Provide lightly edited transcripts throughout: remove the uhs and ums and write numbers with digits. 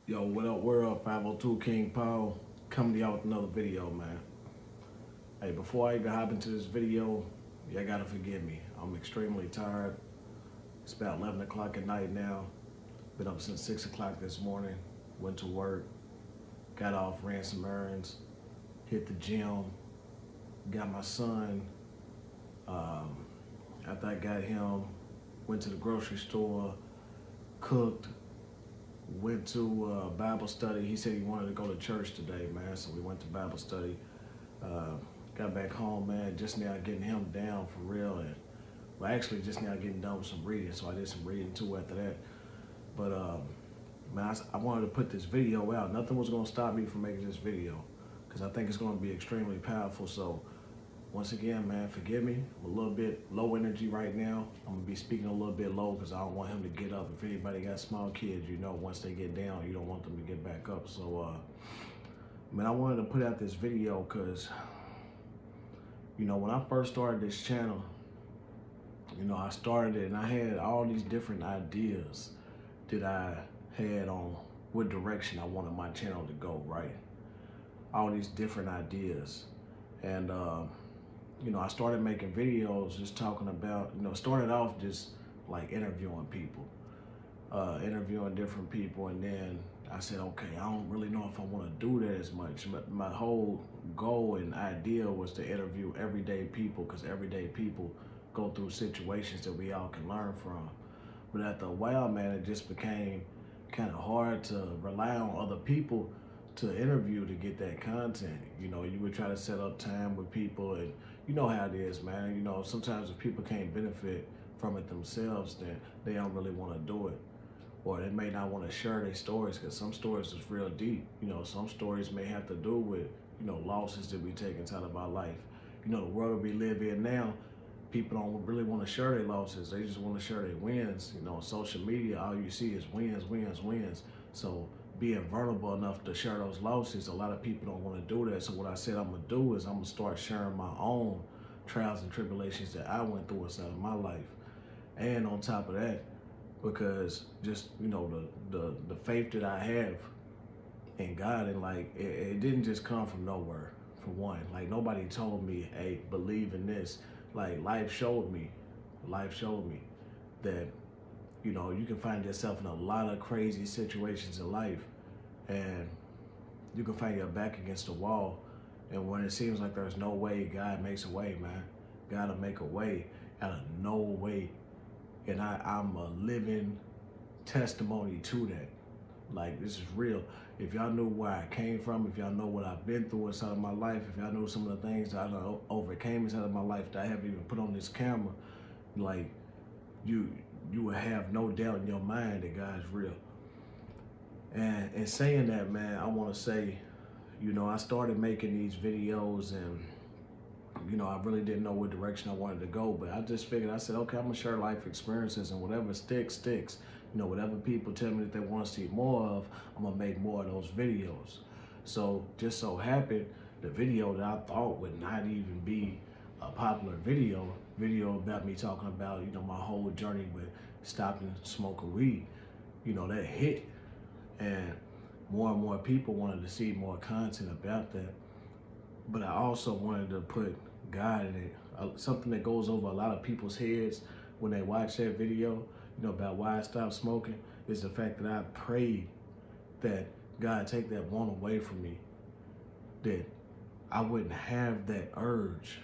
Yo, what up, world? 502 King Paul coming to y'all with another video, man. Hey, before I even hop into this video, y'all gotta forgive me. I'm extremely tired. It's about 11 o'clock at night now. Been up since 6 o'clock this morning. Went to work, got off, ran some errands, hit the gym, got my son. After I got him, went to the grocery store, cooked, went to Bible study. He said he wanted to go to church today, man. So we went to Bible study. Uh, got back home, man. Just now getting him down for real, and well, actually just now getting done with some reading. So I did some reading too after that. But man, I wanted to put this video out. Nothing was gonna stop me from making this video because I think it's gonna be extremely powerful. So once again, man, forgive me. I'm a little bit low energy right now. I'm gonna be speaking a little bit low because I don't want him to get up. If anybody got small kids, you know, once they get down, you don't want them to get back up. So, man, I wanted to put out this video because, you know, when I first started this channel, you know, I started it and I had all these different ideas that I had on what direction I wanted my channel to go, right? All these different ideas. And, you know, I started making videos just talking about, you know, started off just like interviewing people, interviewing different people. And then I said, okay, I don't really know if I want to do that as much. But my whole goal and idea was to interview everyday people because everyday people go through situations that we all can learn from. But after a while, man, it just became kind of hard to rely on other people to interview to get that content. You know, you would try to set up time with people, and you know how it is, man. You know, sometimes if people can't benefit from it themselves, then they don't really want to do it. Or they may not want to share their stories because some stories is real deep. You know, some stories may have to do with, you know, losses that we take inside of our life. You know, the world we live in now, people don't really want to share their losses. They just want to share their wins. You know, on social media, all you see is wins, wins, wins. So being vulnerable enough to share those losses, a lot of people don't want to do that. So what I said I'm going to do is I'm going to start sharing my own trials and tribulations that I went through inside of my life. And on top of that, because just, you know, the faith that I have in God, and like, it didn't just come from nowhere, for one. Like, nobody told me, hey, believe in this. Like, life showed me that, you know, you can find yourself in a lot of crazy situations in life, and you can find your back against the wall. And when it seems like there's no way, God makes a way, man. God will make a way out of no way. And I'm a living testimony to that. Like, this is real. If y'all knew where I came from, if y'all know what I've been through inside of my life, if y'all know some of the things that I overcame inside of my life that I haven't even put on this camera, like, you would have no doubt in your mind that God's real. And in saying that, man, I want to say, you know, I started making these videos, and you know, I really didn't know what direction I wanted to go, but I just figured, I said, okay, I'm gonna share life experiences, and whatever sticks, sticks. You know, whatever people tell me that they want to see more of, I'm gonna make more of those videos. So just so happened, the video that I thought would not even be a popular video about me talking about, you know, my whole journey with stopping smoking weed, you know, that hit. And more people wanted to see more content about that. But I also wanted to put God in it. Something that goes over a lot of people's heads when they watch that video, you know, about why I stopped smoking, is the fact that I prayed that God take that one away from me, that I wouldn't have that urge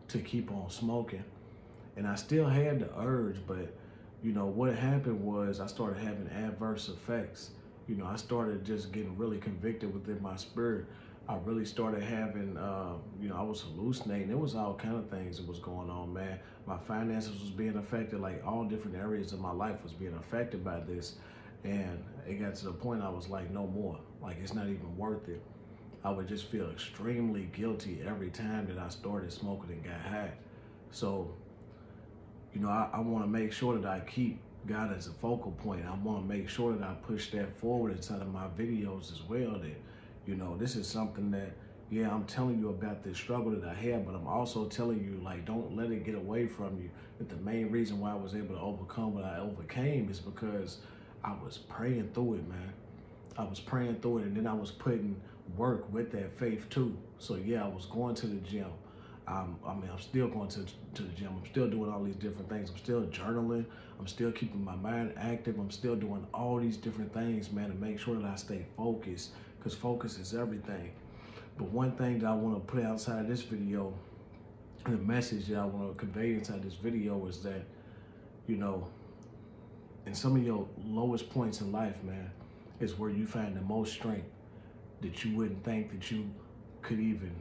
to keep on smoking. And I still had the urge, but you know, what happened was I started having adverse effects. You know, I started just getting really convicted within my spirit. I really started having, you know, I was hallucinating. It was all kind of things that was going on, man. My finances was being affected. Like, all different areas of my life was being affected by this. And it got to the point I was like, no more. Like, it's not even worth it. I would just feel extremely guilty every time that I started smoking and got high. So, you know, I want to make sure that I keep God as a focal point. I want to make sure that I push that forward inside of my videos as well. That, you know, this is something that, yeah, I'm telling you about this struggle that I had, but I'm also telling you, like, don't let it get away from you. That the main reason why I was able to overcome what I overcame is because I was praying through it, man. I was praying through it, and then I was putting work with that faith too. So yeah, I was going to the gym. I'm still going to the gym. I'm still doing all these different things. I'm still journaling. I'm still keeping my mind active. I'm still doing all these different things, man, to make sure that I stay focused, because focus is everything. But one thing that I want to put outside of this video, and the message that I want to convey inside this video, is that, you know, in some of your lowest points in life, man, is where you find the most strength that you wouldn't think that you could even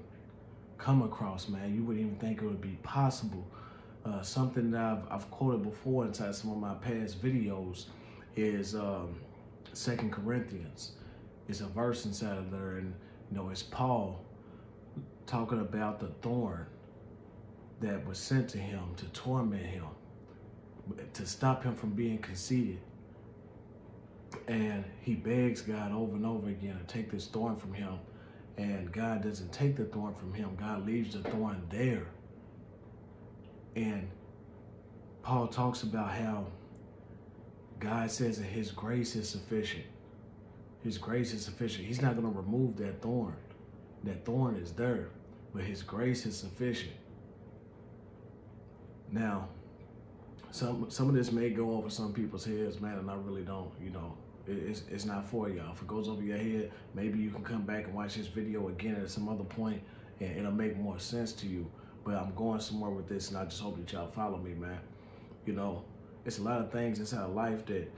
come across, man. You wouldn't even think it would be possible. Something that I've quoted before inside some of my past videos is 2 Corinthians. It's a verse inside of there, and you know, it's Paul talking about the thorn that was sent to him to torment him, to stop him from being conceited. And he begs God over and over again to take this thorn from him. And God doesn't take the thorn from him. God leaves the thorn there. And Paul talks about how God says that his grace is sufficient. His grace is sufficient. He's not going to remove that thorn. That thorn is there, but his grace is sufficient. Now, some of this may go over some people's heads, man, and I really don't, you know. It's not for y'all. If it goes over your head, maybe you can come back and watch this video again at some other point, and it'll make more sense to you. But I'm going somewhere with this, and I just hope that y'all follow me, man. You know, it's a lot of things inside of life that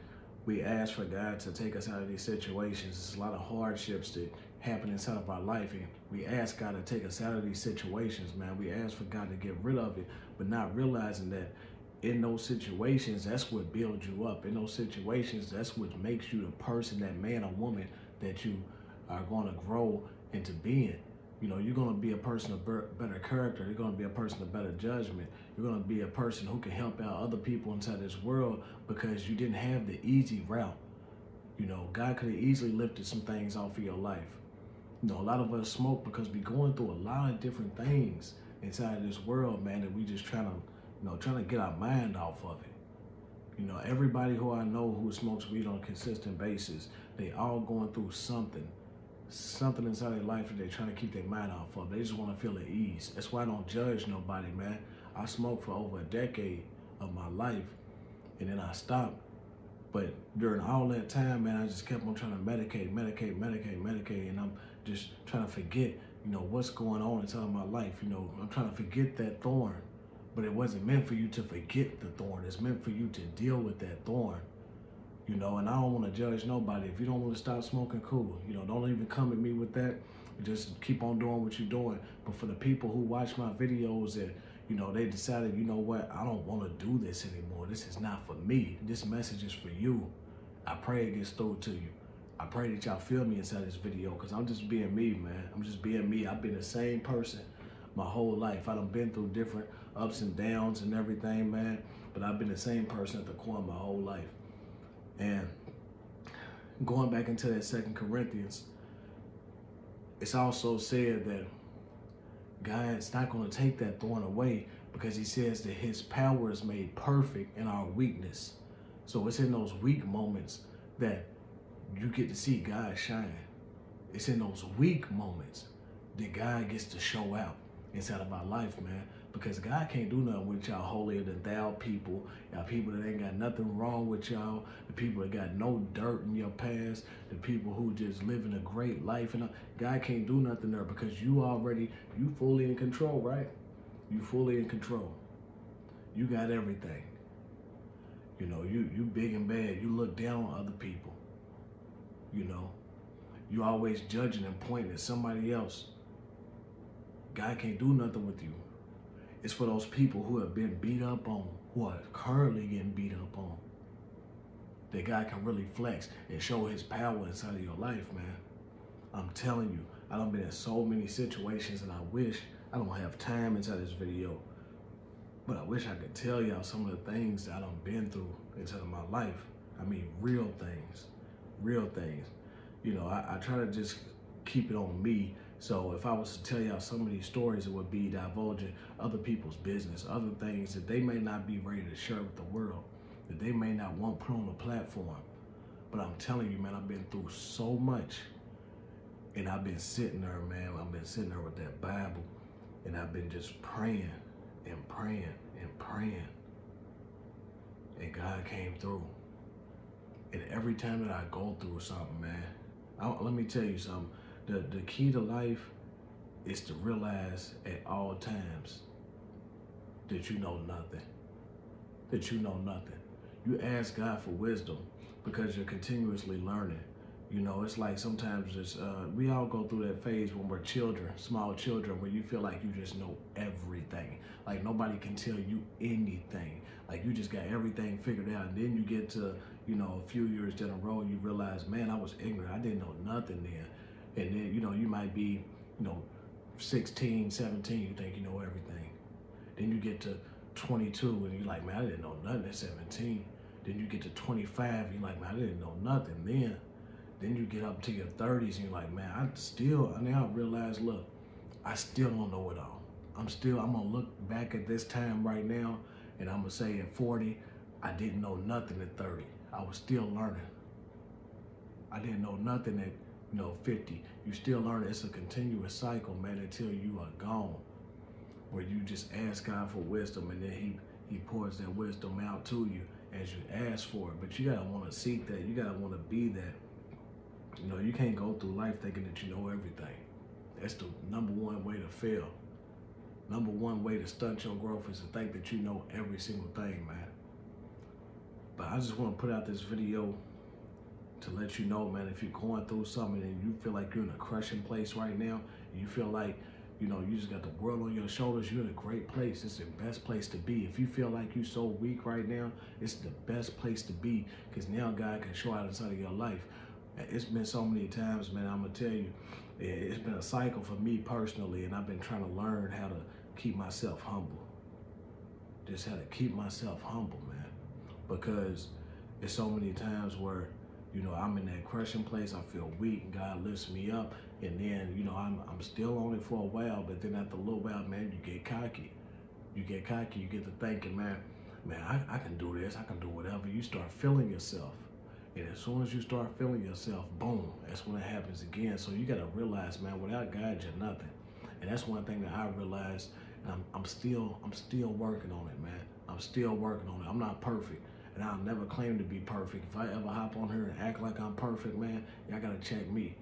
we ask for God to take us out of these situations. There's a lot of hardships that happen inside of our life, and we ask God to take us out of these situations, man. We ask for God to get rid of it, but not realizing that in those situations, that's what builds you up. In those situations, that's what makes you the person, that man or woman that you are going to grow into being. You know, you're going to be a person of better character. You're going to be a person of better judgment. You're going to be a person who can help out other people inside this world because you didn't have the easy route. You know, God could have easily lifted some things off of your life. You know, a lot of us smoke because we're going through a lot of different things inside this world, man, that we just trying to get our mind off of it. You know, everybody who I know who smokes weed on a consistent basis, they all going through something inside their life that they're trying to keep their mind off of. They just want to feel at ease. That's why I don't judge nobody, man. I smoked for over a decade of my life, and then I stopped. But during all that time, man, I just kept on trying to medicate, and I'm just trying to forget, you know, what's going on inside my life. You know, I'm trying to forget that thorn. But it wasn't meant for you to forget the thorn. It's meant for you to deal with that thorn. You know, and I don't want to judge nobody. If you don't want to stop smoking, cool. You know, don't even come at me with that. Just keep on doing what you're doing. But for the people who watch my videos and, you know, they decided, you know what, I don't want to do this anymore. This is not for me. This message is for you. I pray it gets through to you. I pray that y'all feel me inside this video, because I'm just being me, man. I'm just being me. I've been the same person my whole life. I done been through different ups and downs and everything, man. But I've been the same person at the core of my whole life. And going back into that 2 Corinthians, it's also said that God's not going to take that thorn away, because he says that his power is made perfect in our weakness. So it's in those weak moments that you get to see God shine. It's in those weak moments that God gets to show out inside of our life, man. Because God can't do nothing with y'all holier than thou people. Y'all people that ain't got nothing wrong with y'all. The people that got no dirt in your past. The people who just living a great life. And God can't do nothing there, because you fully in control, right? You fully in control. You got everything. You know, you big and bad. You look down on other people. You know, you always judging and pointing at somebody else. God can't do nothing with you. It's for those people who have been beat up on, who are currently getting beat up on, that God can really flex and show his power inside of your life, man. I'm telling you, I done been in so many situations, and I wish I don't have time inside this video, but I wish I could tell y'all some of the things that I done been through inside of my life. I mean, real things. You know, I try to just keep it on me. So if I was to tell y'all some of these stories, it would be divulging other people's business, other things that they may not be ready to share with the world, that they may not want put on a platform. But I'm telling you, man, I've been through so much. And I've been sitting there, man. I've been sitting there with that Bible. And I've been just praying and praying and praying. And God came through. And every time that I go through something, man, let me tell you something. The key to life is to realize at all times that you know nothing. That you know nothing. You ask God for wisdom because you're continuously learning. You know, it's like sometimes we all go through that phase when we're children, small children, where you feel like you just know everything. Like nobody can tell you anything. Like you just got everything figured out. And then you get to, you know, a few years down the road, you realize, man, I was ignorant. I didn't know nothing then. And then, you know, you might be, you know, 16, 17, you think you know everything. Then you get to 22 and you're like, man, I didn't know nothing at 17. Then you get to 25, you're like, man, I didn't know nothing then you get up to your 30s and you're like, man, I realize, look, I still don't know it all. I'm gonna look back at this time right now and I'm gonna say at 40, I didn't know nothing at 30. I was still learning. I didn't know nothing at, 50. You still learning. It's a continuous cycle, man, until you are gone, where you just ask God for wisdom and then he pours that wisdom out to you as you ask for it. But you gotta wanna seek that. You gotta wanna be that. You can't go through life thinking that you know everything. That's the number one way to fail. Number one way to stunt your growth is to think that you know every single thing, man. But I just want to put out this video to let you know, man, if you're going through something and you feel like you're in a crushing place right now, and you feel like, you just got the world on your shoulders, you're in a great place. It's the best place to be. If you feel like you're so weak right now, it's the best place to be, because now God can show out inside of your life. It's been so many times, man, I'm going to tell you, it's been a cycle for me personally, and I've been trying to learn how to keep myself humble. Just how to keep myself humble, man. Because it's so many times where, I'm in that crushing place, I feel weak, and God lifts me up, and then, I'm still on it for a while, but then after a little while, man, you get cocky. You get cocky, you get to thinking, man, I can do this, I can do whatever. You start feeling yourself. And as soon as you start feeling yourself, boom, that's when it happens again. So you got to realize, man, without God, you're nothing. And that's one thing that I realized, and I'm still working on it, man. I'm still working on it. I'm not perfect, and I'll never claim to be perfect. If I ever hop on here and act like I'm perfect, man, y'all got to check me.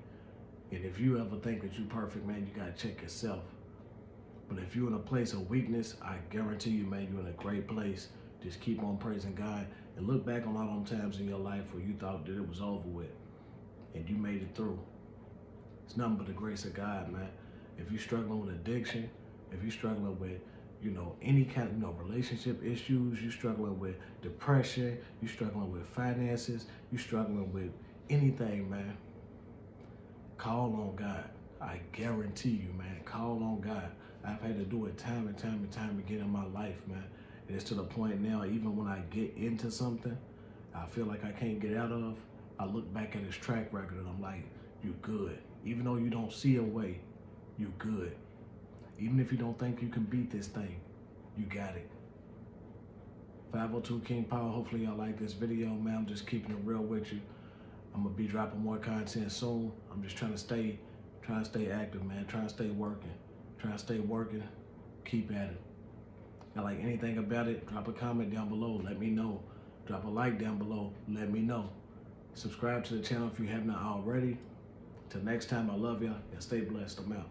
And if you ever think that you're perfect, man, you got to check yourself. But if you're in a place of weakness, I guarantee you, man, you're in a great place. Just keep on praising God and look back on all them times in your life where you thought that it was over with and you made it through. It's nothing but the grace of God, man. If you're struggling with addiction, if you're struggling with, any kind of, relationship issues, you're struggling with depression, you're struggling with finances, you're struggling with anything, man, call on God. I guarantee you, man, call on God. I've had to do it time and time again in my life, man. And it's to the point now, even when I get into something I feel like I can't get out of, I look back at his track record and I'm like, you good. Even though you don't see a way, you good. Even if you don't think you can beat this thing, you got it. 502 King Power, hopefully y'all like this video, man. I'm just keeping it real with you. I'm gonna be dropping more content soon. I'm just trying to stay active, man. Trying to stay working. Keep at it. If you like anything about it, drop a comment down below. Let me know. Drop a like down below. Let me know. Subscribe to the channel if you have not already. Till next time, I love y'all and stay blessed. I'm out.